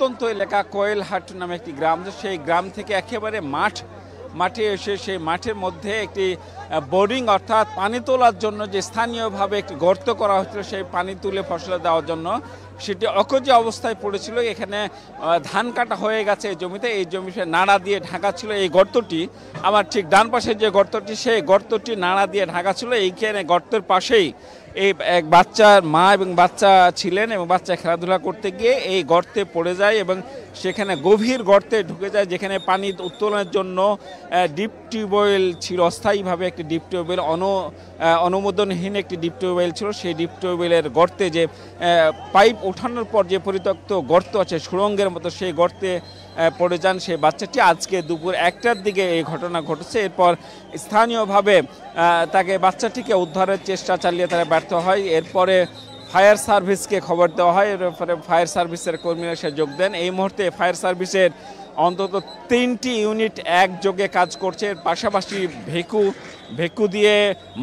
প্রত্যন্ত এলাকা কোয়েলহাট নামে একটি গ্রাম, সেই গ্রাম থেকে একেবারে মাঠে এসে সেই মাঠের মধ্যে একটি বোর্ডিং অর্থাৎ পানি তোলার জন্য যে স্থানীয়ভাবে একটি গর্ত করা হয়েছিল সেই পানি তুলে ফসলে দেওয়ার জন্য, সেটি অকেজো অবস্থায় পড়েছিল। এখানে ধান কাটা হয়ে গেছে এই জমিতে, এই জমিতে নাড়া দিয়ে ঢাকা ছিল এই গর্তটি। আমার ঠিক ডান পাশে যে গর্তটি, সেই গর্তটি নাড়া দিয়ে ঢাকা ছিল। এইখানে গর্তের পাশেই এই এক বাচ্চার মা এবং বাচ্চা ছিলেন এবং বাচ্চা খেলাধুলা করতে গিয়ে এই গর্তে পড়ে যায় এবং সেখানে গভীর গর্তে ঢুকে যায়, যেখানে পানি উত্তোলনের জন্য ডিপ টিউবওয়েল ছিল, অস্থায়ীভাবে একটি ডিপ টিউবওয়েল, অনুমোদনহীন একটি ডিপ টিউবওয়েল ছিল। সেই ডিপ টিউবওয়েলের গর্তে যে পাইপ ওঠানোর পর যে পরিত্যক্ত গর্ত আছে সুড়ঙ্গের মতো, সেই গর্তে পড়ে যান সেই বাচ্চাটি। আজকে দুপুর 1টার দিকে এই ঘটনা ঘটেছে। এরপর স্থানীয়ভাবে তাকে বাচ্চাটিকে উদ্ধারের চেষ্টা চালিয়ে তারা ব্যর্থ হয়। এরপরে ফায়ার সার্ভিসকে খবর দেওয়া হয়, এরপরে ফায়ার সার্ভিসের কর্মীরা এসে যোগ দেন। এই মুহূর্তে ফায়ার সার্ভিসের অন্তত 3টি ইউনিট একযোগে কাজ করছে। এর পাশাপাশি ভেকু দিয়ে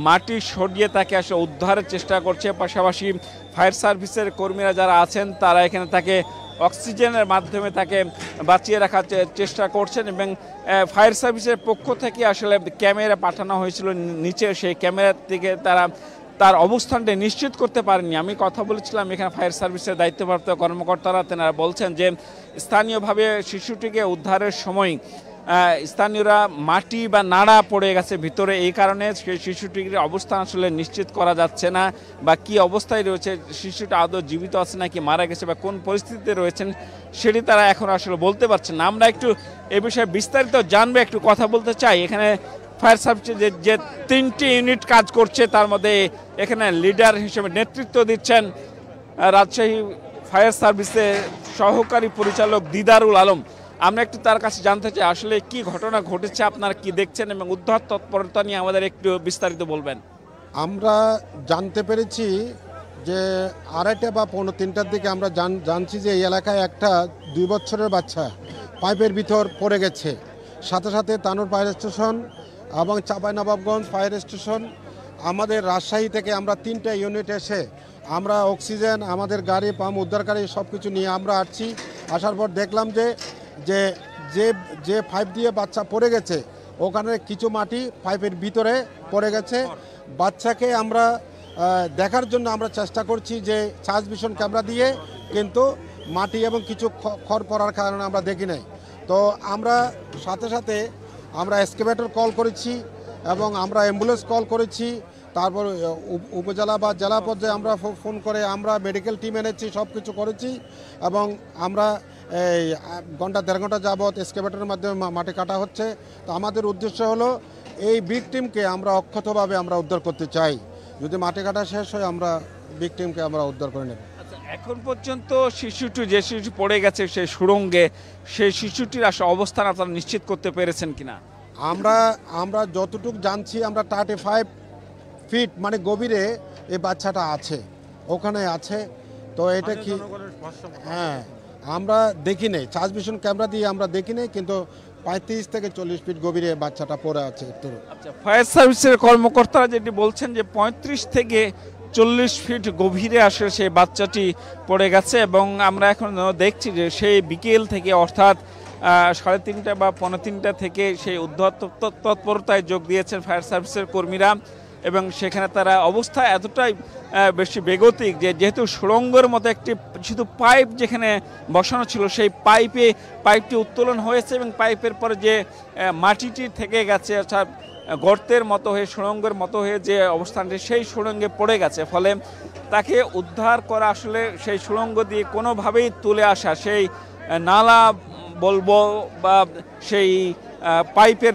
মাটি সরিয়ে তাকে আসলে উদ্ধারের চেষ্টা করছে। পাশাপাশি ফায়ার সার্ভিসের কর্মীরা যারা আছেন তারা এখানে তাকে অক্সিজেনের মাধ্যমে তাকে বাঁচিয়ে রাখার চেষ্টা করছেন এবং ফায়ার সার্ভিসের পক্ষ থেকে আসলে ক্যামেরা পাঠানো হয়েছিল নিচে, সেই ক্যামেরার থেকে তার অবস্থানটা নিশ্চিত করতে পারেননি। আমি কথা বলেছিলাম এখানে ফায়ার সার্ভিসের দায়িত্বপ্রাপ্ত কর্মকর্তারা, তেনারা বলছেন যে স্থানীয়ভাবে শিশুটিকে উদ্ধারের সময় স্থানীয়রা মাটি বা নাড়া পড়ে গেছে ভিতরে, এই কারণে সেই শিশুটির অবস্থান আসলে নিশ্চিত করা যাচ্ছে না বা কি অবস্থায় রয়েছে, শিশুটা আদৌ জীবিত আছে নাকি মারা গেছে বা কোন পরিস্থিতিতে রয়েছেন সেটি তারা এখন আসলে বলতে পারছেন না। আমরা একটু এ বিষয়ে বিস্তারিত জানবো, একটু কথা বলতে চাই। এখানে ফায়ার সার্ভিসে যে 3টি ইউনিট কাজ করছে তার মধ্যে এখানে লিডার হিসেবে নেতৃত্ব দিচ্ছেন রাজশাহী ফায়ার সার্ভিসের সহকারী পরিচালক দিদারুল আলম। আমরা একটু তার কাছে জানতে চাই আসলে কি ঘটনা ঘটেছে, আপনারা কি দেখছেন এবং উদ্ধার তৎপরতা নিয়ে আমাদের একটু বিস্তারিত বলবেন। আমরা জানতে পেরেছি যে 2:30 বা 2:45টার দিকে আমরা জানছি যে এই এলাকায় একটা 2 বছরের বাচ্চা পাইপের ভিতর পড়ে গেছে। সাথে সাথে তানোর ফায়ার স্টেশন এবং চাঁপাইনবাবগঞ্জ ফায়ার স্টেশন, আমাদের রাজশাহী থেকে আমরা 3টা ইউনিট এসে আমরা অক্সিজেন, আমাদের গাড়ি পাম্প, উদ্ধারকারী সব কিছু নিয়ে আমরা আসছি। আসার পর দেখলাম যে যে পাইপ দিয়ে বাচ্চা পড়ে গেছে ওখানে কিছু মাটি পাইপের ভিতরে পড়ে গেছে। বাচ্চাকে আমরা দেখার জন্য আমরা চেষ্টা করছি যে সার্চ ভিশন ক্যামেরা দিয়ে, কিন্তু মাটি এবং কিছু খড় পড়ার কারণে আমরা দেখি নাই। তো আমরা সাথে সাথে আমরা এক্সকেভেটর কল করেছি এবং আমরা অ্যাম্বুলেন্স কল করেছি। তারপর উপজেলা বা জেলা পর্যায়ে আমরা ফোন করে আমরা মেডিকেল টিম এনেছি, সব কিছু করেছি এবং আমরা এই ঘন্টা 1.5 ঘন্টা যাবৎ এক্সকেভেটরের মাধ্যমে মাটি কাটা হচ্ছে। তো আমাদের উদ্দেশ্য হলো এই ভিকটিমকে আমরা অক্ষতভাবে আমরা উদ্ধার করতে চাই। যদি মাটি কাটা শেষ হয় আমরা ভিকটিমকে আমরা উদ্ধার করে নেব। এখন পর্যন্ত যে শিশু পড়ে গেছে সেই সুড়ঙ্গে, সেই শিশুটির আসলে অবস্থান আপনারা নিশ্চিত করতে পেরেছেন কিনা? আমরা যতটুকু জানছি আমরা 35 ফিট মানে গভীরে এই বাচ্চাটা আছে, ওখানে আছে। তো এটা কি, হ্যাঁ আমরা দেখি নেই, সার্চ ভিশন ক্যামেরা দিয়ে আমরা দেখি নেই, কিন্তু 35 থেকে 40 ফিট গভীরে বাচ্চাটা পড়ে আছে। আচ্ছা, ফায়ার সার্ভিসের কর্মকর্তারা যেটি বলছেন যে 35 থেকে 40 ফিট গভীরে আসলে সেই বাচ্চাটি পড়ে গেছে এবং আমরা এখন দেখছি যে সেই বিকেল থেকে অর্থাৎ 3:30 বা 2:45 থেকে সেই উদ্ধার তৎপরতায় যোগ দিয়েছেন ফায়ার সার্ভিসের কর্মীরা এবং সেখানে তারা অবস্থা এতটাই বেশি বেগতিক যে যেহেতু সুড়ঙ্গের মতো একটি শুধু পাইপ যেখানে বসানো ছিল, সেই পাইপটি উত্তোলন হয়েছে এবং পাইপের পরে যে মাটিটি থেকে গেছে অর্থাৎ গর্তের মতো হয়ে সুড়ঙ্গের মতো হয়ে যে অবস্থানটি সেই সুড়ঙ্গে পড়ে গেছে, ফলে তাকে উদ্ধার করা আসলে সেই সুড়ঙ্গ দিয়ে কোনোভাবেই তুলে আসা, সেই নালা বলবো বা সেই পাইপের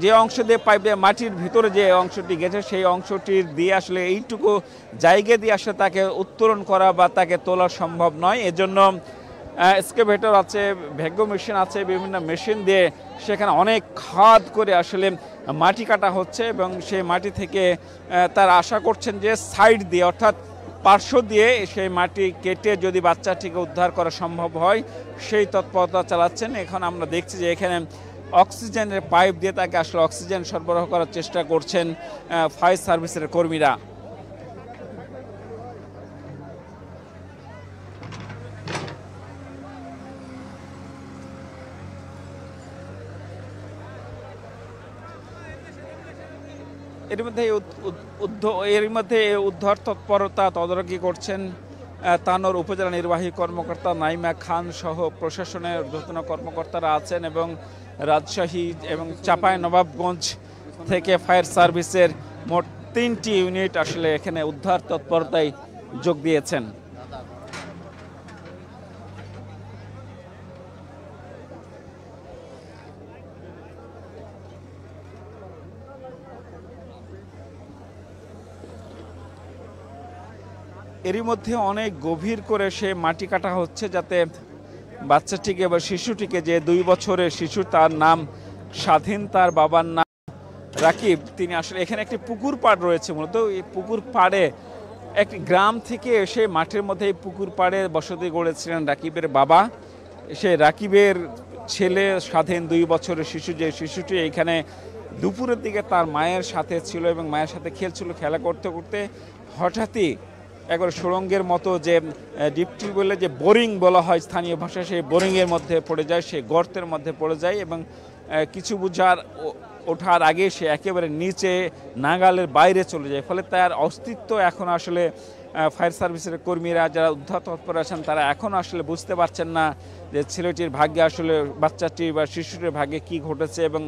যে অংশ দিয়ে পাইপে মাটির ভিতরে যে অংশটি গেছে সেই অংশটির দিয়ে আসলে এইটুকু জায়গা দিয়ে আসলে তাকে উত্তোলন করা বা তাকে তোলা সম্ভব নয়। এজন্য এক্সকেভেটর আছে, ভ্যাকুয়াম মেশিন আছে, বিভিন্ন মেশিন দিয়ে সেখানে অনেক খাদ করে আসলে মাটি কাটা হচ্ছে এবং সেই মাটি থেকে তারা আশা করছেন যে সাইড দিয়ে অর্থাৎ পার্শ্ব দিয়ে সেই মাটি কেটে যদি বাচ্চাটিকে উদ্ধার করা সম্ভব হয় সেই তৎপরতা চালাচ্ছেন। এখন আমরা দেখছি যে এখানে অক্সিজেনের পাইপ দিয়ে তাকে আসলে অক্সিজেন সরবরাহ করার চেষ্টা করছেন ফায়ার সার্ভিসের কর্মীরা। এর মধ্যে উদ্ধার তৎপরতা তদারকি করছেন তানোর উপজেলা নির্বাহী কর্মকর্তা নাইমা খান সহ প্রশাসনের ঊর্ধ্বতন কর্মকর্তারা আছেন, এবং রাজশাহী এবং চাঁপাইনবাবগঞ্জ থেকে ফায়ার সার্ভিসের মোট 3টি ইউনিট আসলে এখানে উদ্ধার তৎপরতায় যোগ দিয়েছেন। এরই মধ্যে অনেক গভীর করে সে মাটি কাটা হচ্ছে, যাতে বাচ্চাটিকে বা শিশুটিকে, যে 2 বছরের শিশু, তার নাম স্বাধীন, তার বাবার নাম রাকিব, তিনি আসলে এখানে একটি পুকুর পাড় রয়েছে। মূলত এই পুকুর পাড়ে একটি গ্রাম থেকে এসে মাঠের মধ্যে এই পুকুর পাড়ে বসতি গড়েছিলেন রাকিবের বাবা। সে রাকিবের ছেলে স্বাধীন 2 বছরের শিশু, যে শিশুটি এখানে দুপুরের দিকে তার মায়ের সাথে ছিল এবং মায়ের সাথে খেলছিল। খেলা করতে করতে হঠাৎই একবার সুড়ঙ্গের মতো, যে ডিপ টিউবওয়েলের যে বোরিং বলা হয় স্থানীয় ভাষায়, সেই বোরিংয়ের মধ্যে পড়ে যায়, সেই গর্তের মধ্যে পড়ে যায়, এবং কিছু ওঠার আগে সে একেবারে নিচে নাগালের বাইরে চলে যায়। ফলে তার অস্তিত্ব এখন আসলে ফায়ার সার্ভিসের কর্মীরা যারা উদ্ধার তৎপর আছেন তারা এখন আসলে বুঝতে পারছেন না যে ছেলেটির ভাগ্যে আসলে, বাচ্চাটির বা শিশুটির ভাগ্যে কি ঘটেছে, এবং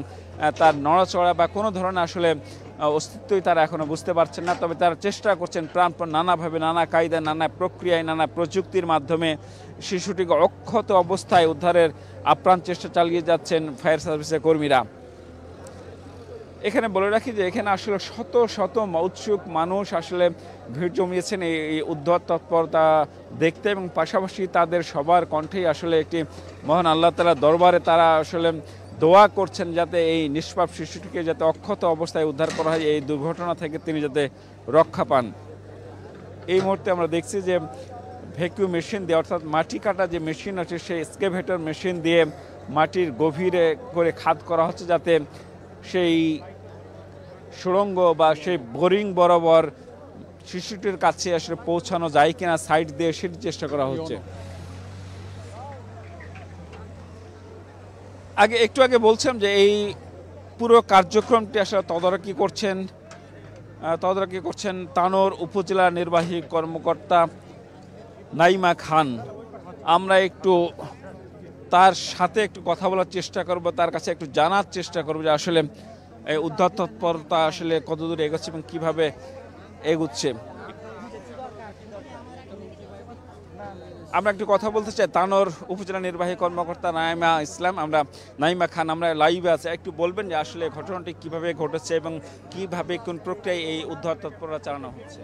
তার নড়াচড়া বা কোনো ধরনের আসলে অস্তিত্বই তারা এখনো বুঝতে পারছেন না। তবে তারা চেষ্টা করছেন প্রাণপণ নানাভাবে, নানা কায়দায়, নানা প্রক্রিয়ায়, নানা প্রযুক্তির মাধ্যমে শিশুটিকে অক্ষত অবস্থায় উদ্ধারের আপ্রাণ চেষ্টা চালিয়ে যাচ্ছেন ফায়ার সার্ভিসের কর্মীরা। এখানে বলে রাখি যে এখানে আসলে শত শত উৎসুক মানুষ আসলে ভিড় জমিয়েছেন এই উদ্ধার তৎপরতা দেখতে, এবং পাশাপাশি তাদের সবার কণ্ঠেই আসলে একটি মহান আল্লাহ তাআলার দরবারে তারা আসলে দোয়া করছেন যাতে এই নিষ্পাপ শিশুটিকে যাতে অক্ষত অবস্থায় উদ্ধার করা হয়, এই দুর্ঘটনা থেকে তিনি যাতে রক্ষা পান। এই মুহূর্তে আমরা দেখছি যে ভ্যাকুয়াম মেশিন দিয়ে, অর্থাৎ মাটি কাটা যে মেশিন আছে, সেই এক্সকেভেটর মেশিন দিয়ে মাটির গভীরে করে খাদ করা হচ্ছে, যাতে সেই সুড়ঙ্গ বা সেই বোরিং বরাবর শিশুটির কাছে আসলে পৌঁছানো যায় কিনা সাইড দিয়ে সেটি চেষ্টা করা হচ্ছে। একটু আগে বলছিলাম যে এই পুরো কার্যক্রমটি আসলে তদারকি করছেন তানোর উপজেলা নির্বাহী কর্মকর্তা নাইমা খান। আমরা একটু তার সাথে একটু কথা বলার চেষ্টা করব, তার কাছে একটু জানার চেষ্টা করব যে আসলে এই উদ্ধার তৎপরতা আসলে কতদূর এগোচ্ছে এবং কিভাবে এগুচ্ছে। আমরা একটু কথা বলতে চাই তানোর উপজেলা নির্বাহী কর্মকর্তা নাইমা খান, আমরা লাইভে আছে। একটু বলবেন যে আসলে ঘটনাটি কিভাবে ঘটেছে এবং কিভাবে কোন প্রক্রিয়ায় এই উদ্ধার তৎপরতা চালানো হচ্ছে?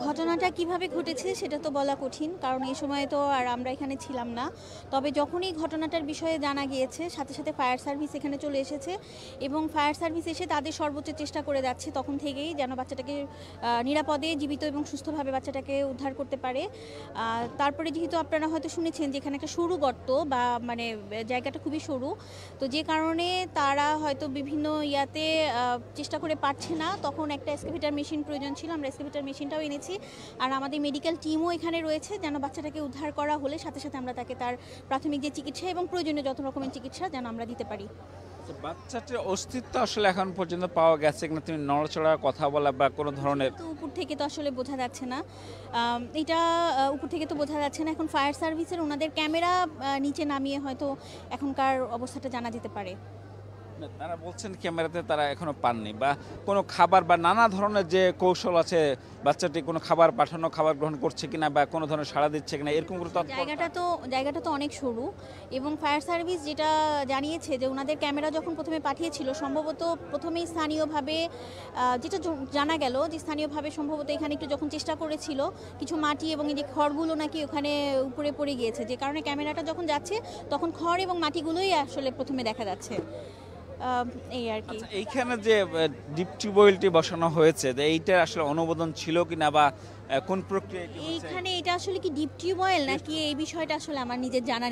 ঘটনাটা কিভাবে ঘটেছে সেটা তো বলা কঠিন, কারণ এই সময় তো আর আমরা এখানে ছিলাম না। তবে যখনই ঘটনাটার বিষয়ে জানা গিয়েছে, সাথে সাথে ফায়ার সার্ভিস এখানে চলে এসেছে, এবং ফায়ার সার্ভিস এসে তাদের সর্বোচ্চ চেষ্টা করে যাচ্ছে তখন থেকেই যেন বাচ্চাটাকে নিরাপদে, জীবিত এবং সুস্থভাবে বাচ্চাটাকে উদ্ধার করতে পারে। তারপরে যেহেতু আপনারা হয়তো শুনেছেন যে এখানে একটা সরু গর্ত, বা মানে জায়গাটা খুবই সরু, তো যে কারণে তারা হয়তো বিভিন্ন চেষ্টা করে পারছে না, তখন একটা এক্সকেভেটর মেশিন প্রয়োজন ছিল। আমরা এক্সকেভেটর মেশিনটাও এনেছি, আর আমাদের মেডিকেল টিমও এখানে রয়েছে, যেন বাচ্চাটাকে উদ্ধার করা হলে সাথে সাথে আমরা তাকে তার প্রাথমিক যে চিকিৎসা এবং প্রয়োজনীয় যত রকমের চিকিৎসা যেন আমরা দিতে পারি। বাচ্চাটির অস্তিত্ব আসলে এখন পর্যন্ত পাওয়া গেছে কিনা, তুমি নড়াচড়া, কথা বলা বা কোনো ধরনের? তো উপর থেকে তো আসলে বোঝা যাচ্ছে না, এটা উপর থেকে তো বোঝা যাচ্ছে না। এখন ফায়ার সার্ভিসের ওনাদের ক্যামেরা নিচে নামিয়ে হয়তো এখনকার অবস্থাটা জানা যেতে পারে। তারা বলছেন ক্যামেরাতে তারা এখনো পাননি, বা কোনো খাবার বা নানা ধরনের যে কৌশল আছে, বাচ্চাটি কোনো খাবার পাঠানো, খাবার গ্রহণ করছে কিনা বা কোনো ধরনের সাড়া দিচ্ছে কিনা, এরকম কোনো জায়গাটা তো অনেক সরু, এবং ফায়ার সার্ভিস যেটা জানিয়েছে যে ওনাদের ক্যামেরা যখন প্রথমে পাঠিয়েছিল, সম্ভবত প্রথমেই স্থানীয়ভাবে যেটা জানা গেল যে স্থানীয়ভাবে সম্ভবত এখানে একটু যখন চেষ্টা করেছিল, কিছু মাটি এবং এই যে খড়গুলো নাকি ওখানে উপরে পড়ে গিয়েছে, যে কারণে ক্যামেরাটা যখন যাচ্ছে তখন খড় এবং মাটিগুলোই আসলে প্রথমে দেখা যাচ্ছে। এই আর কি। এইখানে যে ডিপ টিউবওয়েলটি বসানো হয়েছে, এইটার আসলে অনুমোদন ছিল কিনা বা কোন প্রক্রিয়া? এইখানে এটা আসলে কি ডিপ টিউবওয়েল নাকি, এই বিষয়টা আসলে আমার নিজের জানা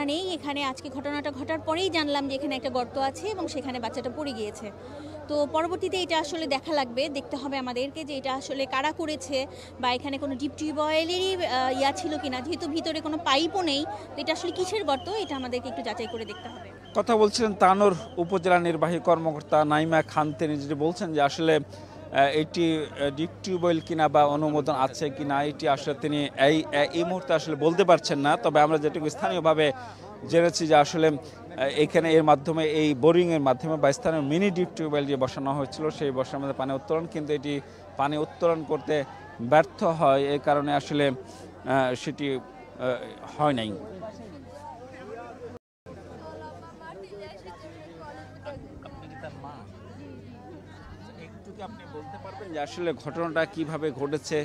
নেই। এখানে আজকে ঘটনাটা ঘটার পরেই জানলাম যে এখানে একটা গর্ত আছে এবং সেখানে বাচ্চাটা পড়ে গিয়েছে। তো পরবর্তীতে এটা আসলে দেখতে হবে আমাদেরকে যে এটা আসলে কারা করেছে, বা এখানে কোনো ডিপ টিউবওয়েলেরই ছিল কিনা, যেহেতু ভিতরে কোনো পাইপও নেই, তো এটা আসলে কিসের গর্ত, এটা আমাদেরকে একটু যাচাই করে দেখতে হবে। কথা বলছিলেন তানোর উপজেলা নির্বাহী কর্মকর্তা নাইমা খান, তিনি যেটি বলছেন যে আসলে এটি ডিপ টিউবওয়েল কিনা বা অনুমোদন আছে কিনা এটি আসলে তিনি এই মুহূর্তে আসলে বলতে পারছেন না। তবে আমরা যেটুকু স্থানীয়ভাবে জেনেছি যে আসলে এখানে এর মাধ্যমে এই বোরিংয়ের মাধ্যমে বা স্থানীয় মিনি ডিপ টিউবওয়েল যে বসানো হয়েছিল সেই বসানোর মধ্যে পানি উত্তোলন, কিন্তু এটি পানি উত্তোলন করতে ব্যর্থ হয়, এই কারণে আসলে সেটি হয় নাই। আপনি বলতে পারবেন যে আসলে ঘটনাটা কিভাবে ঘটেছে,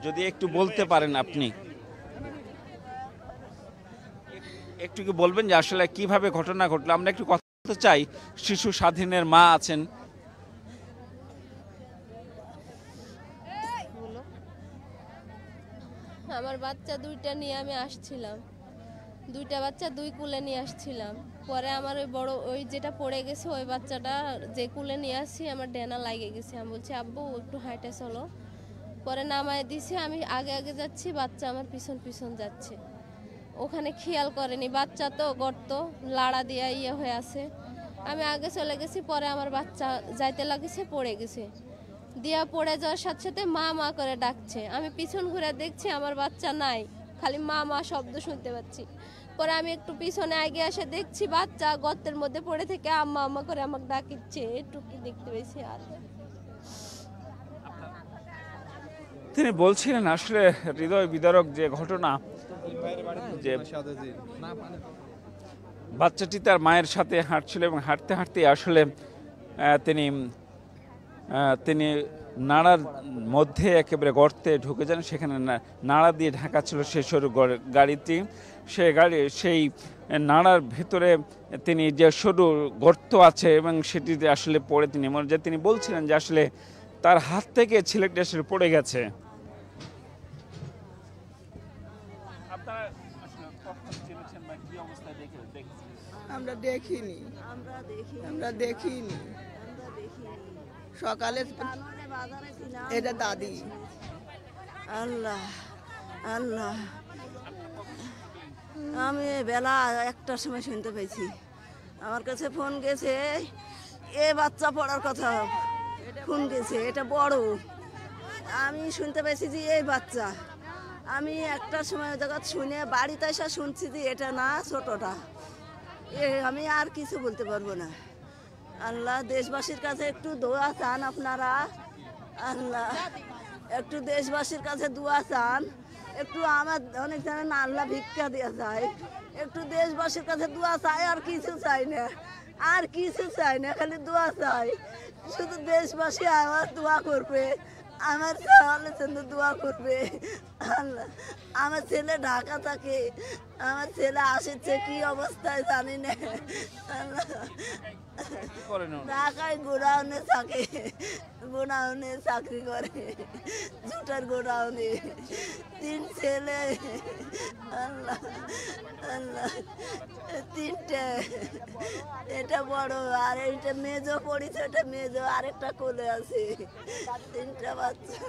যদি একটু বলতে পারেন আপনি একটু কি বলবেন যে আসলে কিভাবে ঘটনা ঘটলো? আমরা একটু কথা বলতে চাই, শিশু স্বাধীনের মা আছেন। আমার বাচ্চা দুইটা নিয়ে আমি আসছিলাম, দুইটা বাচ্চা দুই কুলে নিয়ে আসছিলাম। পরে আমার ওই বড় ওই যেটা পড়ে গেছে ওই বাচ্চাটা যে কুলে নিয়ে আসছি আমার ডেনা লাগে গেছে। আমি বলছি আব্বু একটু হাঁটে চলো, পরে নামায় দিছি। আমি আগে আগে যাচ্ছি, বাচ্চা আমার পিছন পিছন যাচ্ছে। ওখানে খেয়াল করেনি, বাচ্চা তো গর্ত লাড়া দিয়া ইয়ে হয়ে আছে। আমি আগে চলে গেছি, পরে আমার বাচ্চা যাইতে লাগেছে, পড়ে গেছে। দিয়া পড়ে যাওয়ার সাথে সাথে মা মা করে ডাকছে। আমি পিছন ঘুরে দেখছি আমার বাচ্চা নাই, খালি মা মা শব্দ শুনতে পাচ্ছি। পরে আমি একটু পিছনে আগে এসে দেখছি বাচ্চা গর্তের মধ্যে পড়ে থেকে আম্মা আম্মা করে আমাকে ডাকিচ্ছে, এটুকু দেখতে পেয়েছি। আর তিনি বলছিলেন আসলে হৃদয় বিদারক যে ঘটনা, যে বাচ্চাটি তার মায়ের সাথে হাঁটছিল এবং হাঁটতে হাঁটতে আসলে তিনি নাড়ার মধ্যে একেবারে গর্তে ঢুকে যান। সেখানে নাড়া দিয়ে ঢাকা ছিল সেই সরু গাড়িটি। সেই নাড়ার ভেতরে তিনি যে সরু গর্ত আছে এবং সেটিতে আসলে পড়ে তিনি বলছিলেন যে আসলে তার হাত থেকে ছেলেটি আসলে পড়ে গেছে। আমরা দেখিনি, সকালে এটা দাদি। আল্লাহ আল্লাহ, আমি বেলা 1টার সময় শুনতে পেয়েছি, আমার কাছে ফোন গেছে, এ বাচ্চা পড়ার কথা ফোন গেছে, এটা বড়। আমি শুনতে পেয়েছি যে এই বাচ্চা। আমি 1টার সময় জায়গা শুনে বাড়িতে এসে শুনছি যে এটা না, ছোটটা। আমি আর কিছু বলতে পারবো না। আল্লাহ, দেশবাসীর কাছে একটু দোয়া চান আপনারা। আল্লাহ, একটু দেশবাসীর কাছে দোয়া চান, একটু আমার অনেক জানেন আল্লাহ ভিক্ষা দেওয়া যায়, একটু দেশবাসীর কাছে দোয়া চাই, আর কিছু চাই না, আর কিছু চাই না, খালি দোয়া চাই। শুধু দেশবাসী আমার দোয়া করবে, আমার ছেলের জন্য দোয়া করবে। আল্লাহ, আমার ছেলে ঢাকা থাকে, আমার ছেলে আসছে কি অবস্থায় জানি না। আল্লাহ, ঢাকায় গোডাউনে থাকে, গোডাউনে চাকরি করে, জুটার গোডাউনে। 3 ছেলে। আল্লাহ আল্লাহ, 3টে। এটা বড়, আর এইটা মেজো পড়েছে, এটা মেজো, আরেকটা কোলে আছে। 3টা বাচ্চা।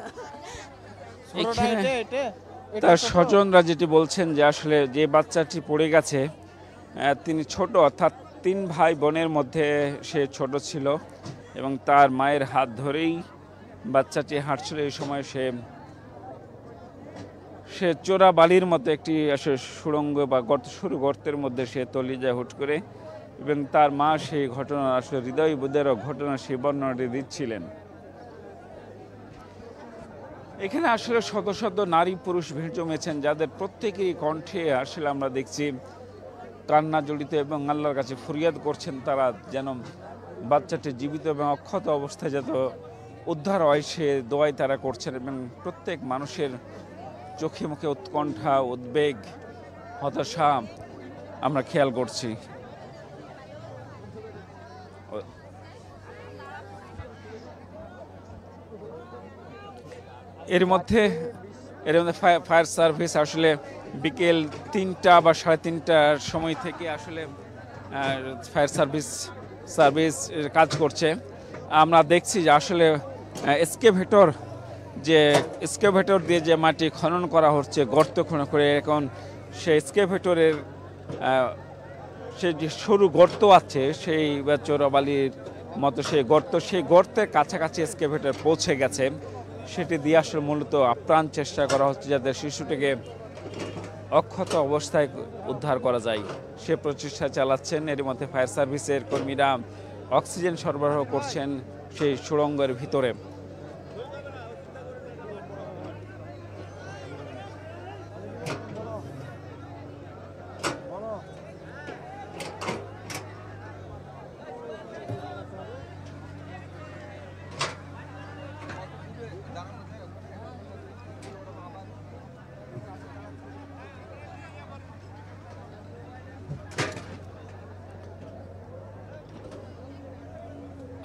তার স্বজনরা যেটি বলছেন যে আসলে যে বাচ্চাটি পড়ে গেছে তিনি ছোট, অর্থাৎ 3 ভাই বোনের মধ্যে সে ছোট ছিল এবং তার মায়ের হাত ধরেই বাচ্চাটি হাঁটছিল। এই সময় সে চোরা বালির মতো একটি সুড়ঙ্গ বা সরু গর্তের মধ্যে সে তলিয়ে যায় হুট করে, এবং তার মা সেই ঘটনা আসলে হৃদয় বিদারক ঘটনা সেই বর্ণনাটি দিচ্ছিলেন। এখানে আসলে শত শত নারী পুরুষ ভিড় জমেছেন, যাদের প্রত্যেকেই কণ্ঠে আসলে আমরা দেখছি কান্না জড়িত এবং আল্লাহর কাছে ফরিয়াদ করছেন তারা যেন বাচ্চাটি জীবিত এবং অক্ষত অবস্থায় যত উদ্ধার হয় সে দোয়াই তারা করছেন। এবং প্রত্যেক মানুষের চোখে মুখে উৎকণ্ঠা, উদ্বেগ, হতাশা আমরা খেয়াল করছি। এর মধ্যে ফায়ার সার্ভিস আসলে বিকেল 3টা বা 3:30টার সময় থেকে আসলে ফায়ার সার্ভিস কাজ করছে। আমরা দেখছি যে আসলে এক্সকেভেটর দিয়ে যে মাটি খনন করা হচ্ছে, গর্ত খনন করে, এখন সেই এক্সকেভেটরের সে যে সরু গর্ত আছে সেই চোরাবালির মতো সেই গর্তের কাছাকাছি এক্সকেভেটর পৌঁছে গেছে। সেটি দিয়ে আসলে মূলত আপ্রাণ চেষ্টা করা হচ্ছে যাতে শিশুটিকে অক্ষত অবস্থায় উদ্ধার করা যায়, সে প্রচেষ্টা চালাচ্ছেন। এর মধ্যে ফায়ার সার্ভিসের কর্মীরা অক্সিজেন সরবরাহ করছেন সেই সুড়ঙ্গের ভিতরে।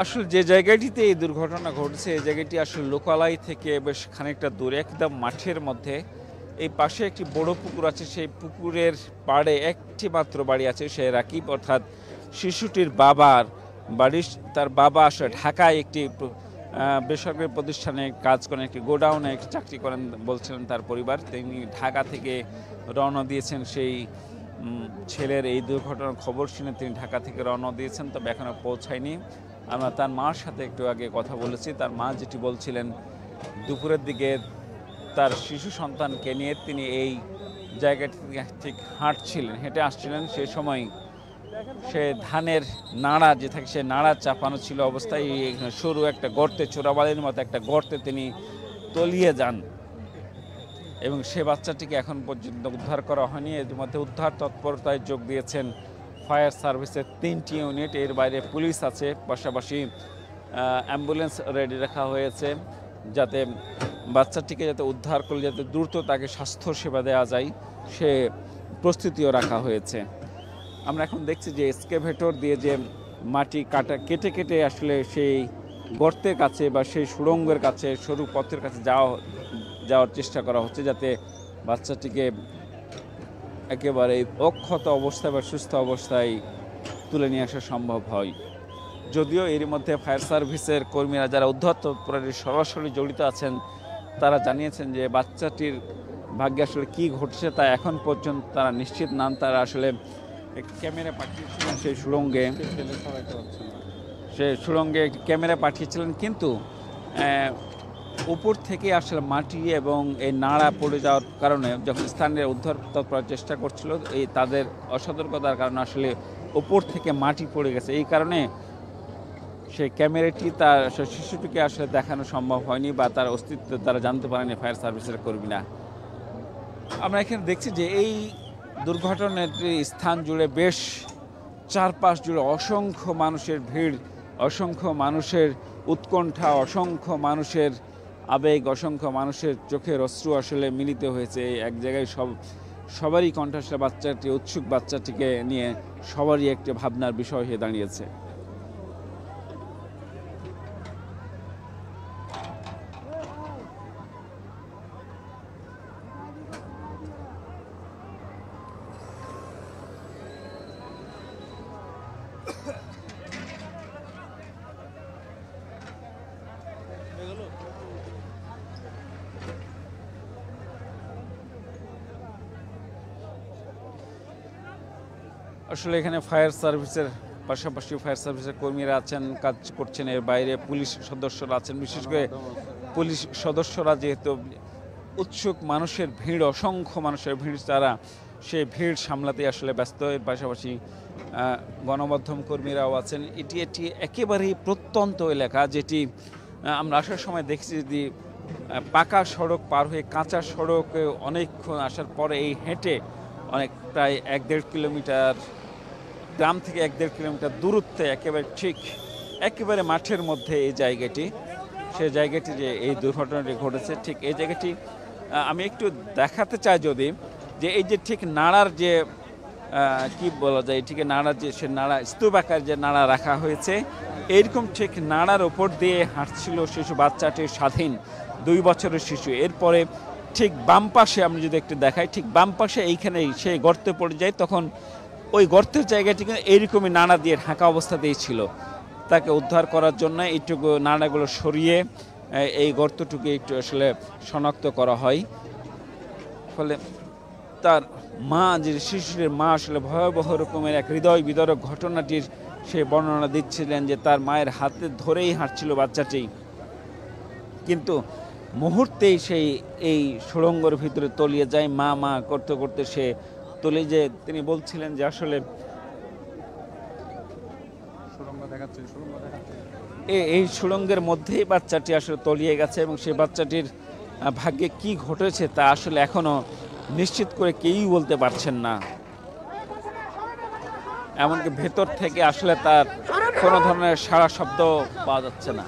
আসলে যে জায়গাটিতে এই দুর্ঘটনা ঘটেছে এই জায়গাটি আসলে লোকালয় থেকে বেশ খানিকটা দূরে, একদম মাঠের মধ্যে। এই পাশে একটি বড় পুকুর আছে, সেই পুকুরের পাড়ে একটি মাত্র বাড়ি আছে, সে রাকিব অর্থাৎ শিশুটির বাবার বাড়ি। তার বাবা আসলে ঢাকায় একটি বেসরকারি প্রতিষ্ঠানে কাজ করেন, একটি গোডাউনে একটি চাকরি করেন বলছিলেন তার পরিবার। তিনি ঢাকা থেকে রওনা দিয়েছেন সেই ছেলের এই দুর্ঘটনার খবর শুনে তিনি ঢাকা থেকে রওনা দিয়েছেন, তবে এখনো পৌঁছায়নি। আমরা তার মার সাথে একটু আগে কথা বলেছি। তার মা যেটি বলছিলেন, দুপুরের দিকে তার শিশু সন্তানকে নিয়ে তিনি এই জায়গাটি ঠিক হেঁটে আসছিলেন। সেই সময় সে ধানের নাড়া যে থাকে সে নাড়া চাপানো ছিল অবস্থায় সরু একটা গর্তে, চোরাবালির মতো একটা গর্তে তিনি তলিয়ে যান এবং সে বাচ্চাটিকে এখন পর্যন্ত উদ্ধার করা হয়নি। এর মধ্যে উদ্ধার তৎপরতায় যোগ দিয়েছেন ফায়ার সার্ভিসের 3টি ইউনিট, এর বাইরে পুলিশ আছে, পাশাপাশি অ্যাম্বুলেন্স রেডি রাখা হয়েছে যাতে বাচ্চাটিকে যাতে উদ্ধার করলে যাতে দ্রুত তাকে স্বাস্থ্য সেবা দেওয়া যায় সে প্রস্তুতিও রাখা হয়েছে। আমরা এখন দেখছি যে এক্সকেভেটর দিয়ে যে মাটি কেটে কেটে আসলে সেই গর্তের কাছে বা সেই সুড়ঙ্গের কাছে সরু পথের কাছে যাওয়ার চেষ্টা করা হচ্ছে যাতে বাচ্চাটিকে একেবারে অক্ষত অবস্থায় বা সুস্থ অবস্থায় তুলে নিয়ে আসা সম্ভব হয়। যদিও এর মধ্যে ফায়ার সার্ভিসের কর্মীরা যারা উদ্ধার তৎপরতায় সরাসরি জড়িত আছেন তারা জানিয়েছেন যে বাচ্চাটির ভাগ্যে আসলে কী ঘটছে তা এখন পর্যন্ত তারা নিশ্চিত নন। তারা আসলে ক্যামেরা পাঠিয়েছিলেন সেই সুড়ঙ্গে একটি ক্যামেরা পাঠিয়েছিলেন, কিন্তু উপর থেকে আসলে মাটি এবং এই নাড়া পড়ে যাওয়ার কারণে যখন স্থানীয় উদ্ধার তৎপর চেষ্টা করছিল তাদের অসতর্কতার কারণে আসলে উপর থেকে মাটি পড়ে গেছে। এই কারণে সেই ক্যামেরাটি তার শিশুটিকে আসলে দেখানো সম্ভব হয়নি বা তার অস্তিত্ব তারা জানতে পারেনি ফায়ার সার্ভিসের কর্মীরা। আমরা এখানে দেখছি যে এই দুর্ঘটনাটি স্থান জুড়ে বেশ চারপাশ জুড়ে অসংখ্য মানুষের ভিড়, অসংখ্য মানুষের উৎকণ্ঠা, অসংখ্য মানুষের আবেগ, অসংখ্য মানুষের চোখের অশ্রু আসলে মিলিত হয়েছে এক জায়গায়। সবারই কণ্ঠস্বর বাচ্চাটি, উৎসুক বাচ্চাটিকে নিয়ে সবারই একটি ভাবনার বিষয় হয়ে দাঁড়িয়েছে। আসলে এখানে ফায়ার সার্ভিসের পাশাপাশি ফায়ার সার্ভিসের কর্মীরা আছেন, কাজ করছেন, এর বাইরে পুলিশ সদস্যরা আছেন। বিশেষ করে পুলিশ সদস্যরা যেহেতু উৎসুক মানুষের ভিড়, অসংখ্য মানুষের ভিড়, তারা সেই ভিড় সামলাতে আসলে ব্যস্ত। এর পাশাপাশি গণমাধ্যম কর্মীরাও আছেন। এটি একেবারেই প্রত্যন্ত এলাকা, যেটি আমরা আসার সময় দেখছি যে পাকা সড়ক পার হয়ে কাঁচা সড়কে অনেকক্ষণ আসার পরে এই হেঁটে প্রায় 1-1.5 কিলোমিটার গ্রাম থেকে 1-1.5 কিলোমিটার দূরত্বে একেবারে মাঠের মধ্যে এই জায়গাটি, সেই জায়গাটি যে এই দুর্ঘটনাটি ঘটেছে ঠিক এই জায়গাটি আমি একটু দেখাতে চাই যদি যে এই যে ঠিক নাড়ার যে কি বলা যায় ঠিক নাড়ার যে সে নাড়া স্তূপ আকার যে নাড়া রাখা হয়েছে এইরকম ঠিক নাড়ার ওপর দিয়ে হাঁটছিল শিশু বাচ্চাটি, স্বাধীন 2 বছরের শিশু। এরপরে ঠিক বাম পাশে আমি যদি একটু দেখাই, ঠিক বাম পাশে এইখানেই সেই গর্তে পড়ে যায়, তখন ওই গর্তের জায়গাটি এইরকমই নাড়া দিয়ে ঢাকা অবস্থাতেই ছিল। তাকে উদ্ধার করার জন্য এইটুকু নাড়াগুলো সরিয়ে এই গর্তটুকু একটু আসলে শনাক্ত করা হয়। ফলে তার মা, যে শিশুটির মা আসলে ভয়াবহ রকমের এক হৃদয় বিদারক ঘটনাটির সে বর্ণনা দিচ্ছিলেন যে তার মায়ের হাতে ধরেই হাঁটছিল বাচ্চাটি, কিন্তু মুহূর্তেই সেই এই সুড়ঙ্গের ভিতরে তলিয়ে যায়। মা মা করতে করতে সে তলিয়ে যায়। তিনি বলছিলেন যে আসলে এই সুড়ঙ্গের মধ্যেই বাচ্চাটি আসলে তলিয়ে গেছে এবং সেই বাচ্চাটির ভাগ্যে কি ঘটেছে তা আসলে এখনো নিশ্চিত করে কেউই বলতে পারছেন না। এমনকি ভেতর থেকে আসলে তার কোনো ধরনের সাড়া শব্দ পাওয়া যাচ্ছে না।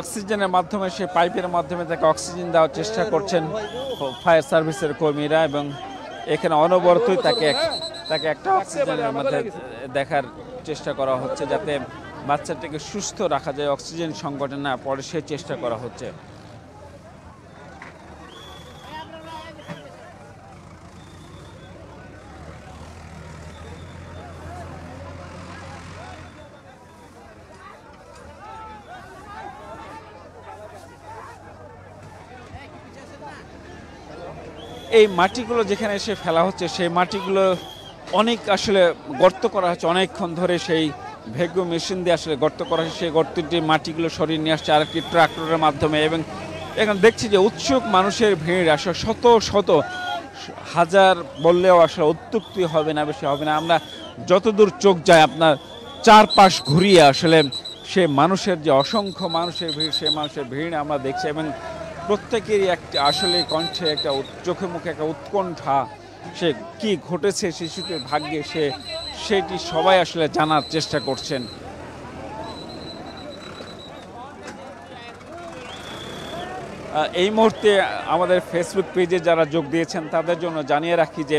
অক্সিজেনের মাধ্যমে, সে পাইপের মাধ্যমে তাকে অক্সিজেন দেওয়ার চেষ্টা করছেন ফায়ার সার্ভিসের কর্মীরা এবং এখানে অনবরতই তাকে একটা অক্সিজেনের মধ্যে দেখার চেষ্টা করা হচ্ছে যাতে বাচ্চাটিকে সুস্থ রাখা যায়, অক্সিজেন সংকটে না পড়ে সে চেষ্টা করা হচ্ছে। এই মাটিগুলো যেখানে এসে ফেলা হচ্ছে সেই মাটিগুলো অনেক আসলে গর্ত করা হচ্ছে, অনেকক্ষণ ধরে সেই ভেগ্য মেশিন দিয়ে আসলে গর্ত করা হচ্ছে। সেই গর্তটি মাটিগুলো সরিয়ে নিয়ে আসছে আরেকটি ট্রাক্টরের মাধ্যমে এবং এখন দেখছি যে উৎসুক মানুষের ভিড় আসলে শত শত হাজার বললেও আসলে অত্যুক্তি হবে না, বেশি হবে না। আমরা যতদূর চোখ যায় আপনার চারপাশ ঘুরিয়ে আসলে সে মানুষের যে অসংখ্য মানুষের ভিড়, সেই মানুষের ভিড় আমরা দেখছি এবং প্রত্যেকেরই একটা আসলে কণ্ঠে একটা চোখে মুখে একটা উৎকণ্ঠা, সে কি ঘটেছে শিশুটির ভাগ্যে সেটি সবাই আসলে জানার চেষ্টা করছেন। এই মুহূর্তে আমাদের ফেসবুক পেজে যারা যোগ দিয়েছেন তাদের জন্য জানিয়ে রাখি যে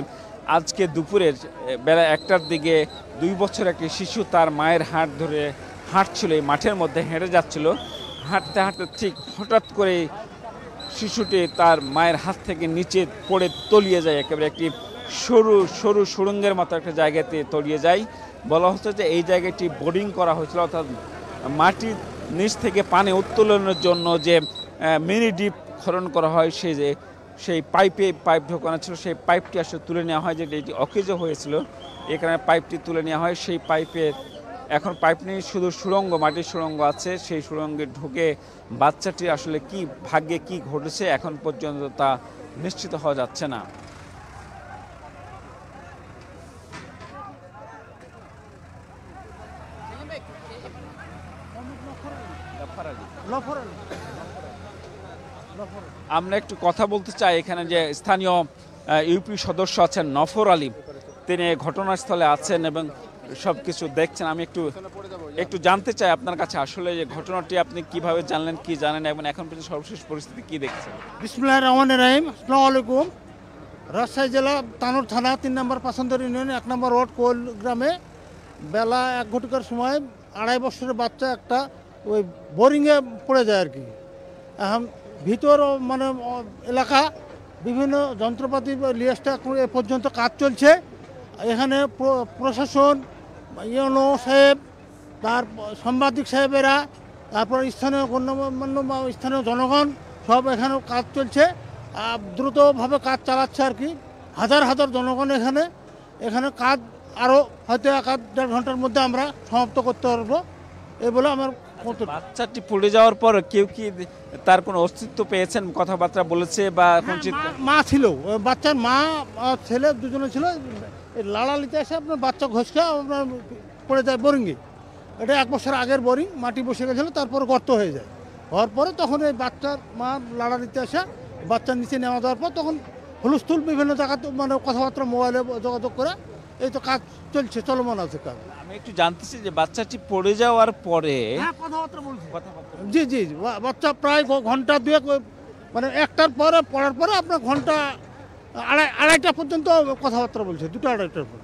আজকে দুপুরের বেলা 1টার দিকে 2 বছর একটি শিশু তার মায়ের হাত ধরে হাঁটছিল, এই মাঠের মধ্যে হেঁটে যাচ্ছিল। হাঁটতে হাঁটতে ঠিক হঠাৎ করে শিশুটি তার মায়ের হাত থেকে নিচে পড়ে তলিয়ে যায়, একেবারে একটি সরু সরু সুড়ঙ্গের মতো একটা জায়গাতে তলিয়ে যায়। বলা হচ্ছে যে এই জায়গাটি বোরিং করা হয়েছিল, অর্থাৎ মাটির নিচ থেকে পানি উত্তোলনের জন্য যে মিনি ডিপ খনন করা হয়, সেই পাইপ ঢোকানো ছিল, সেই পাইপটি আসলে তুলে নেওয়া হয়, যেটি এটি অকেজো হয়েছিল, এখানে পাইপটি তুলে নেওয়া হয়। সেই পাইপের এখন পাইপ নেই, শুধু সুড়ঙ্গ, মাটির সুড়ঙ্গ আছে। সেই সুড়ঙ্গে ঢুকে বাচ্চাটি আসলে কি ভাগ্যে কি ঘটেছে এখন পর্যন্ত তা নিশ্চিত হওয়া যাচ্ছে না। আমরা একটু কথা বলতে চাই, এখানে যে স্থানীয় ইউপি সদস্য আছেন নফর আলী, তিনি ঘটনাস্থলে আছেন এবং সবকিছু দেখছেন। আমি একটু জানতে চাই আপনার কাছে আসলে যে ঘটনাটি আপনি কিভাবে জানলেন, কি জানেন এবং এখন পর্যন্ত সর্বশেষ পরিস্থিতি কি দেখছেন? বিসমিল্লাহির রহমানির রহিম। আসসালামু আলাইকুম। রাজশাহী জেলা তানোর থানা 3 নম্বর পাসান্দর ইউনিয়ন 1 নম্বর ওয়ার্ড কোল গ্রামে বেলা 1 ঘটিকার সময় 2.5 বছরের বাচ্চা একটা ওই বোরিংয়ে পড়ে যায় আর কি। এখন ভিতর মানে এলাকা বিভিন্ন যন্ত্রপাতি লিয়েসটা এ পর্যন্ত কাজ চলছে। এখানে প্রশাসন, ইউনো সাহেব, তার সাংবাদিক সাহেবেরা, তারপর স্থানীয় গণ্যমান্য স্থানীয় জনগণ সব এখানে কাজ চলছে, দ্রুতভাবে কাজ চালাচ্ছে আর কি। হাজার হাজার জনগণ এখানে কাজ আরও হয়তো 1-1.5 ঘন্টার মধ্যে আমরা সমাপ্ত করতে পারবো এই বলে আমার। বাচ্চাটি পড়ে যাওয়ার পর কেউ কি তার কোনো অস্তিত্ব পেয়েছেন, কথাবার্তা বলেছে বা মা ছিল, বাচ্চার মা ছেলে দুজনে ছিল, লাড়ালিতে এসে আপনার বাচ্চা ঘষকে আপনার পড়ে যায় বোরিংয়ে। এটা 1 বছর আগের বোরিং, মাটি বসে গেছিলো, তারপরে গর্ত হয়ে যায়। হওয়ার পরে তখন এই বাচ্চার মা লাড়ালিতে এসে বাচ্চার নিচে নেওয়া দেওয়ার পর তখন হুলস্থুল বিভিন্ন জায়গাতে মানে কথাবার্তা মোবাইলে যোগাযোগ করে এই তো কাজ চলছে, চলমান আছে কাজ। আমি একটু জানতেছি যে বাচ্চাটি পড়ে যাওয়ার পরে কথাবার্তা বলছে, জি জি, বাচ্চা প্রায় ঘন্টা 2 মানে 1টার পরে পড়ার পরে আপনার ঘন্টা 2.5টা পর্যন্ত কথাবার্তা বলছে, 2-2.5টার পর।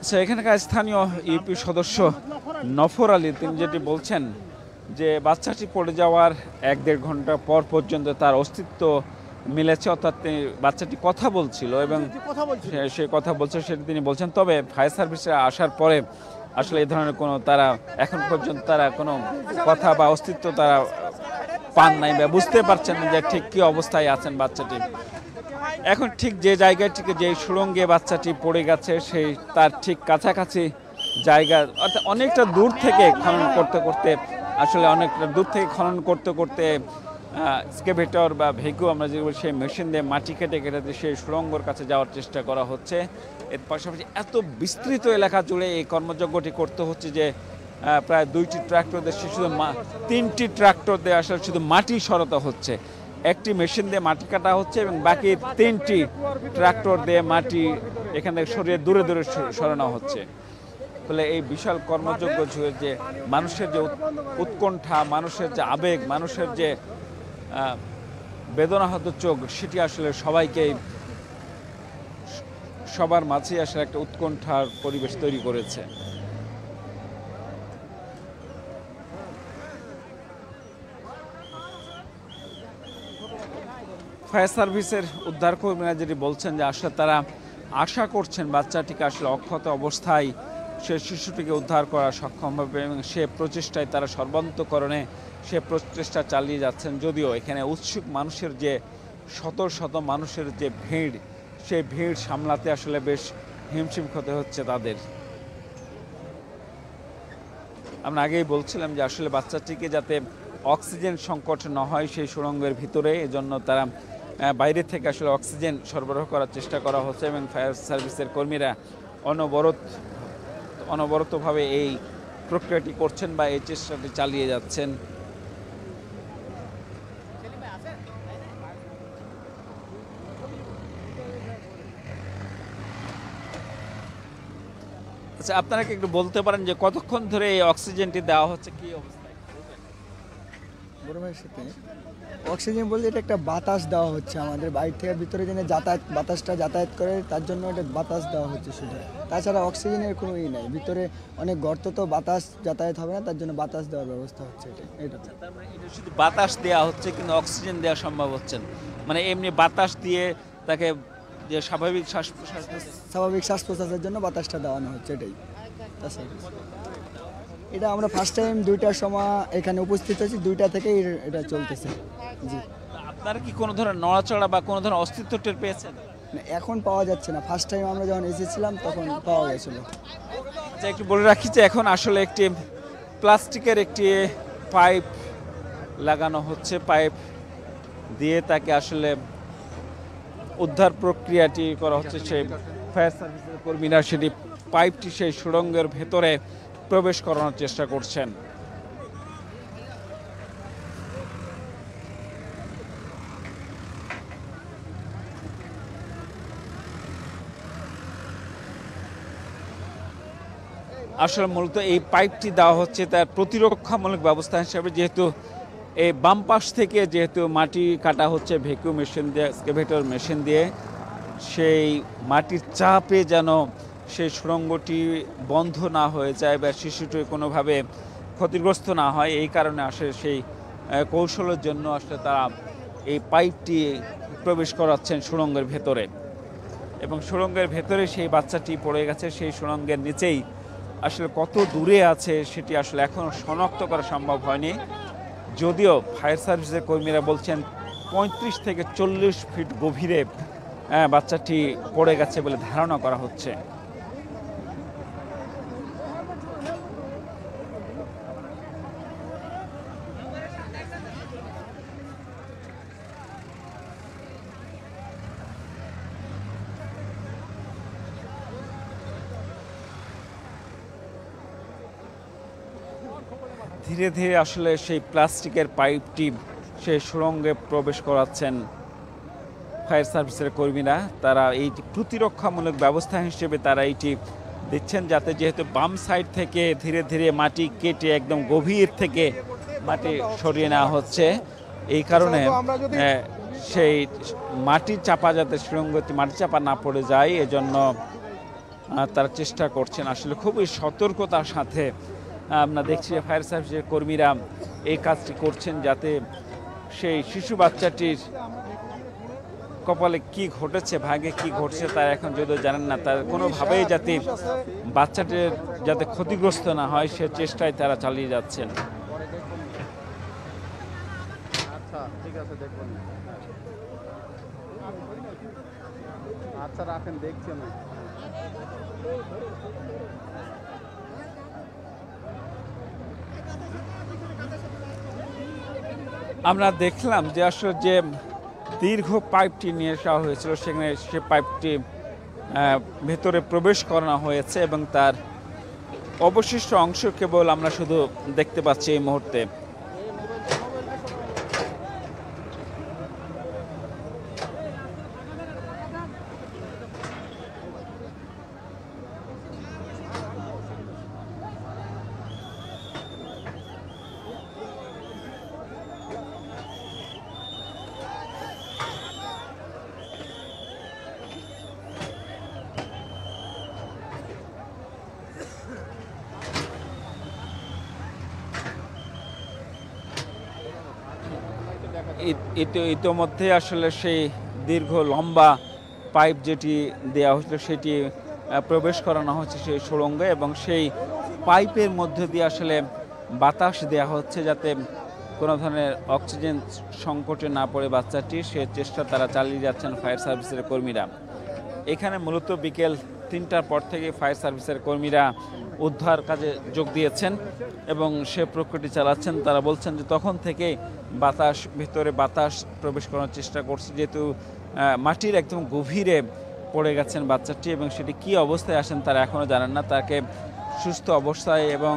আচ্ছা, এখানকার স্থানীয় ইউপি সদস্য নফর আলী তিনি যেটি বলছেন যে বাচ্চাটি পড়ে যাওয়ার 1-1.5 ঘন্টা পর পর্যন্ত তার অস্তিত্ব মিলেছে, অর্থাৎ বাচ্চাটি কথা বলছিল এবং সে কথা বলছে সেটা তিনি বলছেন। তবে ফায়ার সার্ভিসে আসার পরে আসলে এই ধরনের কোনো তারা এখন পর্যন্ত তারা কোনো কথা বা অস্তিত্ব তারা পান নাই বা বুঝতে পারছেন না যে ঠিক কী অবস্থায় আছেন বাচ্চাটি। এখন ঠিক যে জায়গাটিকে যে সুড়ঙ্গে বাচ্চাটি পড়ে গেছে সেই তার ঠিক কাছাকাছি জায়গা, অর্থাৎ অনেকটা দূর থেকে খনন করতে করতে আসলে অনেকটা দূর থেকে খনন করতে করতে এক্সকেভেটর বা ভেকু আমরা যেগুলো সেই মেশিন দিয়ে মাটি কেটে কেটে সেই সুড়ঙ্গর কাছে যাওয়ার চেষ্টা করা হচ্ছে। এর পাশাপাশি এত বিস্তৃত এলাকা জুড়ে এই কর্মযজ্ঞটি করতে হচ্ছে যে প্রায় 2টি ট্রাক্টর দিয়ে শুধু 3টি ট্রাক্টর দিয়ে আসলে শুধু মাটি সরাতে হচ্ছে, একটি মেশিন দিয়ে মাটি কাটা হচ্ছে এবং বাকি 3টি ট্রাক্টর দিয়ে মাটি এখান থেকে সরিয়ে দূরে দূরে সরানো হচ্ছে। ফলে এই বিশাল কর্মযজ্ঞ জুড়ে যে মানুষের যে উৎকণ্ঠা, মানুষের যে আবেগ, মানুষের যে বেদনাহত চোখ, সেটি আসলে সবাইকেই সবার মাঝে আসলে একটা উৎকণ্ঠার পরিবেশ তৈরি করেছে। ফায়ার সার্ভিসের উদ্ধারকর্মীরা যেটি বলছেন যে আসলে তারা আশা করছেন বাচ্চাটিকে আসলে অক্ষত অবস্থায় সে শিশুটিকে উদ্ধার করা সক্ষম হবে এবং সে প্রচেষ্টায় তারা সর্বান্তকরণে সে প্রচেষ্টা চালিয়ে যাচ্ছেন। যদিও এখানে উৎসুক মানুষের যে শত শত মানুষের যে ভিড়, সেই ভিড় সামলাতে আসলে বেশ হিমশিম হতে হচ্ছে তাদের। আমরা আগেই বলছিলাম যে আসলে বাচ্চাটিকে যাতে অক্সিজেন সংকট না হয় সেই সুড়ঙ্গের ভিতরে, এজন্য তারা বাইরে থেকে আসলে অক্সিজেন সরবরাহ করার চেষ্টা করা হচ্ছে এবং ফায়ার সার্ভিসের কর্মীরা অনবরতভাবে এই প্রক্রিয়াটি করছেন বা এই চেষ্টাটি চালিয়ে যাচ্ছেন। আচ্ছা, আপনারা কি একটু বলতে পারেন যে কতক্ষণ ধরে এই অক্সিজেনটি দেওয়া হচ্ছে, কি অবস্থায়? বড় ভাইয়ের সাথে অক্সিজেন বলতে এটা একটা বাতাস দেওয়া হচ্ছে আমাদের বাইরে থেকে ভিতরে যেন বাতাসটা যাতায়াত করে, তার জন্য এটা বাতাস দেওয়া হচ্ছে শুধু। তাছাড়া অক্সিজেনের কোনো ই নাই, ভিতরে অনেক গর্ত, তো বাতাস যাতায়াত হবে না, তার জন্য বাতাস দেওয়ার ব্যবস্থা হচ্ছে এটা। তার মানে এটা শুধু বাতাস দেওয়া হচ্ছে কিন্তু অক্সিজেন দেওয়া সম্ভব হচ্ছে না, মানে এমনি বাতাস দিয়ে তাকে যে স্বাভাবিক শ্বাস প্রশ্বাসের জন্য বাতাসটা দেওয়ানো হচ্ছে, এটাই। এটা আমরা ফার্স্ট টাইম 2টার সময় এখানে উপস্থিত হয়েছি, 2টা থেকে এটা চলতেছে। জি, আপনারা কি কোনো ধরনের নড়াচড়া বা কোনো ধরনের অস্তিত্ব টের পেয়েছেন? এখন পাওয়া যাচ্ছে না, ফার্স্ট টাইম আমরা যখন এসেছিলাম তখন পাওয়া গেছিল। আচ্ছা, একটু বলে রাখি যে এখন আসলে একটি প্লাস্টিকের একটি পাইপ লাগানো হচ্ছে, পাইপ দিয়ে তাকে আসলে উদ্ধার প্রক্রিয়াটি করা হচ্ছে। সেই ফায়ার সার্ভিসের কর্মীরা সেটি পাইপটি সেই সুড়ঙ্গের ভেতরে প্রবেশ করানোর চেষ্টা করছেন। আসলে মূলত এই পাইপটি দেওয়া হচ্ছে তার প্রতিরক্ষামূলক ব্যবস্থা হিসেবে, যেহেতু এই বাম পাশ থেকে যেহেতু মাটি কাটা হচ্ছে ভ্যাকুয়াম মেশিন দিয়ে, এক্সকেভেটর মেশিন দিয়ে, সেই মাটির চাপে যেন সেই সুড়ঙ্গটি বন্ধ না হয়ে যায় বা শিশুটি কোনোভাবে ক্ষতিগ্রস্ত না হয়, এই কারণে আসলে সেই কৌশলের জন্য আসলে তারা এই পাইপটি প্রবেশ করাচ্ছেন সুড়ঙ্গের ভেতরে। এবং সুড়ঙ্গের ভেতরে সেই বাচ্চাটি পড়ে গেছে, সেই সুড়ঙ্গের নিচেই আসলে কত দূরে আছে সেটি আসলে এখনও শনাক্ত করা সম্ভব হয়নি। যদিও ফায়ার সার্ভিসের কর্মীরা বলছেন 35 থেকে 40 ফিট গভীরে বাচ্চাটি পড়ে গেছে বলে ধারণা করা হচ্ছে। ধীরে ধীরে আসলে সেই প্লাস্টিকের পাইপটি সেই সুড়ঙ্গে প্রবেশ করাচ্ছেন ফায়ার সার্ভিসের কর্মীরা। তারা এই প্রতিরক্ষামূলক ব্যবস্থা হিসেবে তারা এইটি দিচ্ছেন, যাতে যেহেতু বাম সাইড থেকে ধীরে ধীরে মাটি কেটে একদম গভীর থেকে মাটি সরিয়ে নেওয়া হচ্ছে, এই কারণে সেই মাটি চাপা যাতে সুড়ঙ্গটি মাটি চাপা না পড়ে যায়, এজন্য তারা চেষ্টা করছেন। আসলে খুবই সতর্কতার সাথে আমরা দেখছি যে ফায়ার সার্ভিসের কর্মীরা এই কাজটি করছেন, যাতে সেই শিশু বাচ্চাটির কপালে কি ঘটেছে, ভাগ্যে কি ঘটছে তারা এখন যদিও জানেন না। তার কোনোভাবেই যাতে বাচ্চাটির যাতে ক্ষতিগ্রস্ত না হয় সে চেষ্টায় তারা চালিয়ে যাচ্ছেন। আচ্ছা ঠিক আছে, দেখুন। আচ্ছা রাখেন, দেখছি আমি। আমরা দেখলাম যে আসলে যে দীর্ঘ পাইপটি নিয়ে আসা হয়েছিল সেখানে সে পাইপটি ভেতরে প্রবেশ করানো হয়েছে এবং তার অবশিষ্ট অংশ কেবল আমরা শুধু দেখতে পাচ্ছি এই মুহূর্তে। ইতোমধ্যে আসলে সেই দীর্ঘ লম্বা পাইপ যেটি দেওয়া হয়েছিল সেটি প্রবেশ করানো হচ্ছে সেই সুড়ঙ্গে এবং সেই পাইপের মধ্যে দিয়ে আসলে বাতাস দেওয়া হচ্ছে যাতে কোনো ধরনের অক্সিজেন সংকটে না পড়ে বাচ্চাটি, সে চেষ্টা তারা চালিয়ে যাচ্ছেন ফায়ার সার্ভিসের কর্মীরা। এখানে মূলত বিকেল 3টার পর থেকে ফায়ার সার্ভিসের কর্মীরা উদ্ধার কাজে যোগ দিয়েছেন এবং সে প্রক্রিয়াটি চালাচ্ছেন। তারা বলছেন যে তখন থেকে ভিতরে বাতাস প্রবেশ করার চেষ্টা করছে, যেহেতু মাটির একদম গভীরে পড়ে গেছেন বাচ্চাটি এবং সেটি কী অবস্থায় আসেন তারা এখনও জানেন না। তাকে সুস্থ অবস্থায় এবং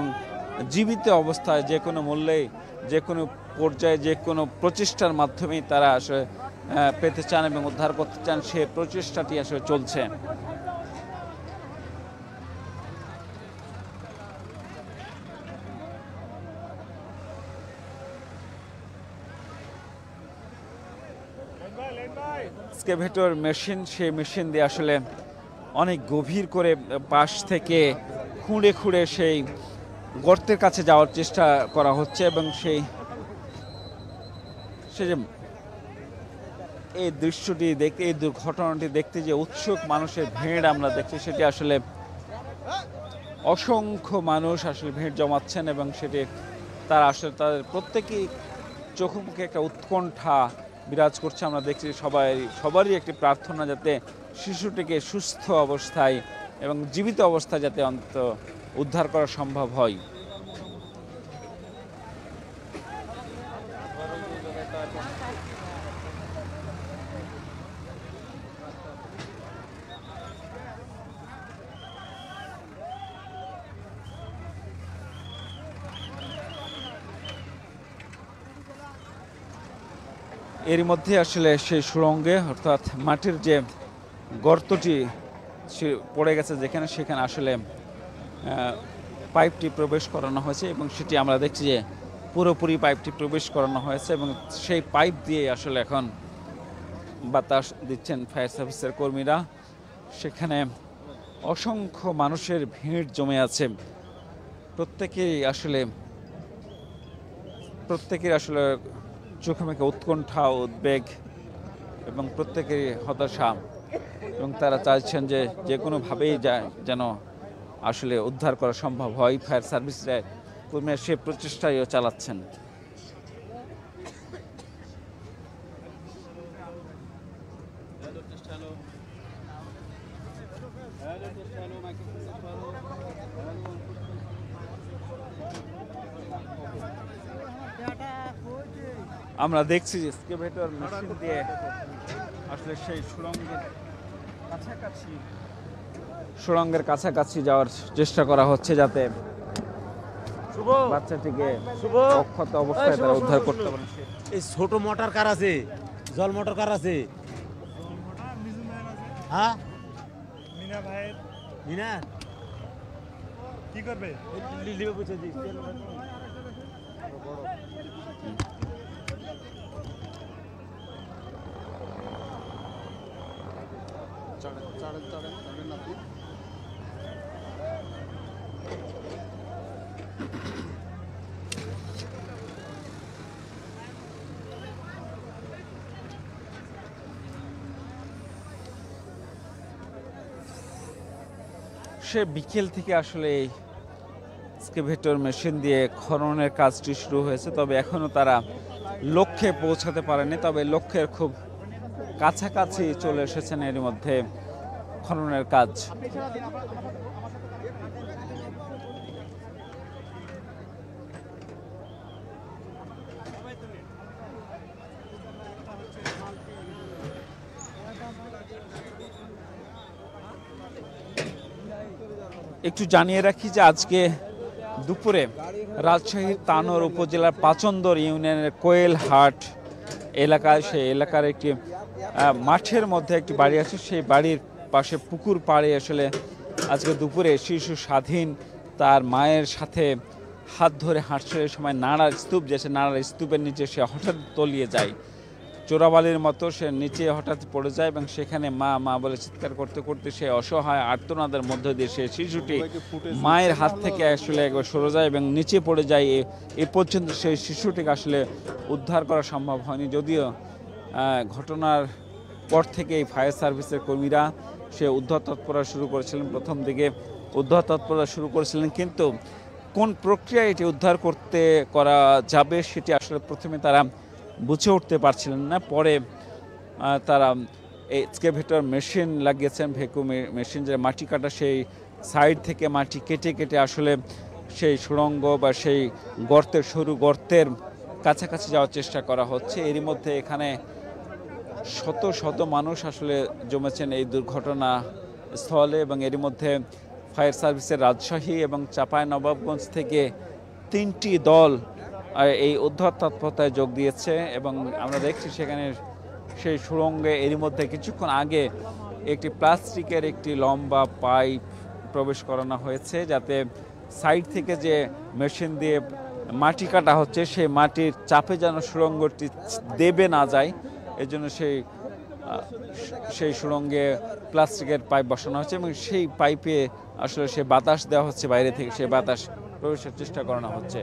জীবিত অবস্থায় যে কোনো মূল্যে, যে কোনো পর্যায়ে, যে কোনো প্রচেষ্টার মাধ্যমেই তারা আসলে পেতে চান এবং উদ্ধার করতে চান, সে প্রচেষ্টাটি আসলে চলছে। এক্সকাভেটর মেশিন, সেই মেশিন দিয়ে আসলে অনেক গভীর করে পাশ থেকে খুঁড়ে খুঁড়ে সেই গর্তের কাছে যাওয়ার চেষ্টা করা হচ্ছে এবং সে যে এই দৃশ্যটি দেখতে, এই দুর্ঘটনাটি দেখতে যে উৎসুক মানুষের ভিড় আমরা দেখছি, সেটি আসলে অসংখ্য মানুষ আসলে ভিড় জমাচ্ছেন এবং সেটি তারা আসলে তাদের প্রত্যেকেই চোখে মুখে একটা উৎকণ্ঠা বিরাজ করছে। আমরা দেখছি সবারই একটি প্রার্থনা যাতে শিশুটিকে সুস্থ অবস্থায় এবং জীবিত অবস্থায় যাতে অন্তত উদ্ধার করা সম্ভব হয়। এর মধ্যে আসলে সেই সুড়ঙ্গে অর্থাৎ মাটির যে গর্তটি পড়ে গেছে যেখানে, সেখানে আসলে পাইপটি প্রবেশ করানো হয়েছে এবং সেটি আমরা দেখছি যে পুরোপুরি পাইপটি প্রবেশ করানো হয়েছে এবং সেই পাইপ দিয়ে আসলে এখন বাতাস দিচ্ছেন ফায়ার সার্ভিসের কর্মীরা। সেখানে অসংখ্য মানুষের ভিড় জমে আছে, প্রত্যেকেই আসলে চোখে মুখে উৎকণ্ঠা, উদ্বেগ এবং প্রত্যেকেরই হতাশা এবং তারা চাইছেন যে কোনোভাবেই যেন আসলে উদ্ধার করা সম্ভব হয়। ফায়ার সার্ভিসের কর্মীরা সে প্রচেষ্টাও চালাচ্ছেন। আমরা দেখছি যে এক্সকাভেটর মেশিন দিয়ে আসলে সেই সুড়ঙ্গের কাছাকাছি যাওয়ার চেষ্টা করা হচ্ছে যাতে বাচ্চাটিকে অক্ষত অবস্থায় তারা উদ্ধার করতে পারে। এই ছোট মোটর কার আছে, জল মোটর কার আছে? হ্যাঁ মিনা ভাইয়ের। মিনা কি করবে? লিলিবে বুঝে দিই। সে বিকেল থেকে আসলে এই এক্সকাভেটর মেশিন দিয়ে খননের কাজটি শুরু হয়েছে, তবে এখনো তারা লক্ষ্যে পৌঁছাতে পারেনি। তবে লক্ষ্যের খুব কাছাকাছি চলে এসেছেন এর মধ্যে খননের কাজ। একটু জানিয়ে রাখি যে আজকে দুপুরে রাজশাহীর তানোর উপজেলার পাচন্দর ইউনিয়নের কোয়েলহাট এলাকায়, সেই এলাকার একটি মাঠের মধ্যে একটি বাড়ি আছে, সেই বাড়ির পাশে পুকুর পাড়ে আসলে আজকে দুপুরে শিশু স্বাধীন তার মায়ের সাথে হাত ধরে হাঁটছে। এই সময় নাড়ার স্তূপ, যে নাড়ার স্তূপের নিচে সে হঠাৎ তলিয়ে যায়, চোরাবালির মতো সে নিচে হঠাৎ পড়ে যায় এবং সেখানে মা মা বলে চিৎকার করতে করতে সে অসহায় আর্তনাদের মধ্য দিয়ে সে শিশুটি মায়ের হাত থেকে আসলে একবার সরে যায় এবং নিচে পড়ে যায়। এ পর্যন্ত সেই শিশুটিকে আসলে উদ্ধার করা সম্ভব হয়নি, যদিও ঘটনার পর থেকেই ফায়ার সার্ভিসের কর্মীরা সে উদ্ধার তৎপরতা শুরু করেছিলেন। প্রথম দিকে উদ্ধার তৎপরতা শুরু করেছিলেন, কিন্তু কোন প্রক্রিয়ায় এটি উদ্ধার করা যাবে সেটি আসলে প্রথমে তারা বুঝে উঠতে পারছিলেন না। পরে তারা এক্সকাভেটর মেশিন লাগিয়েছেন, ভেকু মেশিন, যে মাটি কাটা, সেই সাইড থেকে মাটি কেটে কেটে আসলে সেই সুড়ঙ্গ বা সেই গর্তের সরু গর্তের কাছাকাছি যাওয়ার চেষ্টা করা হচ্ছে। এরই মধ্যে এখানে শত শত মানুষ আসলে জমেছেন এই দুর্ঘটনা স্থলে এবং এরই মধ্যে ফায়ার সার্ভিসের রাজশাহী এবং চাঁপাইনবাবগঞ্জ থেকে 3টি দল এই উদ্ধার তৎপরতায় যোগ দিয়েছে এবং আমরা দেখছি সেখানে সেই সুড়ঙ্গে এরই মধ্যে কিছুক্ষণ আগে একটি প্লাস্টিকের একটি লম্বা পাইপ প্রবেশ করানো হয়েছে, যাতে সাইড থেকে যে মেশিন দিয়ে মাটি কাটা হচ্ছে সেই মাটির চাপে যেন সুড়ঙ্গটি দেবে না যায়, এজন্য সেই সুড়ঙ্গে প্লাস্টিকের পাইপ বসানো হচ্ছে এবং সেই পাইপে আসলে সে বাতাস দেওয়া হচ্ছে, বাইরে থেকে সেই বাতাস প্রবেশের চেষ্টা করানো হচ্ছে।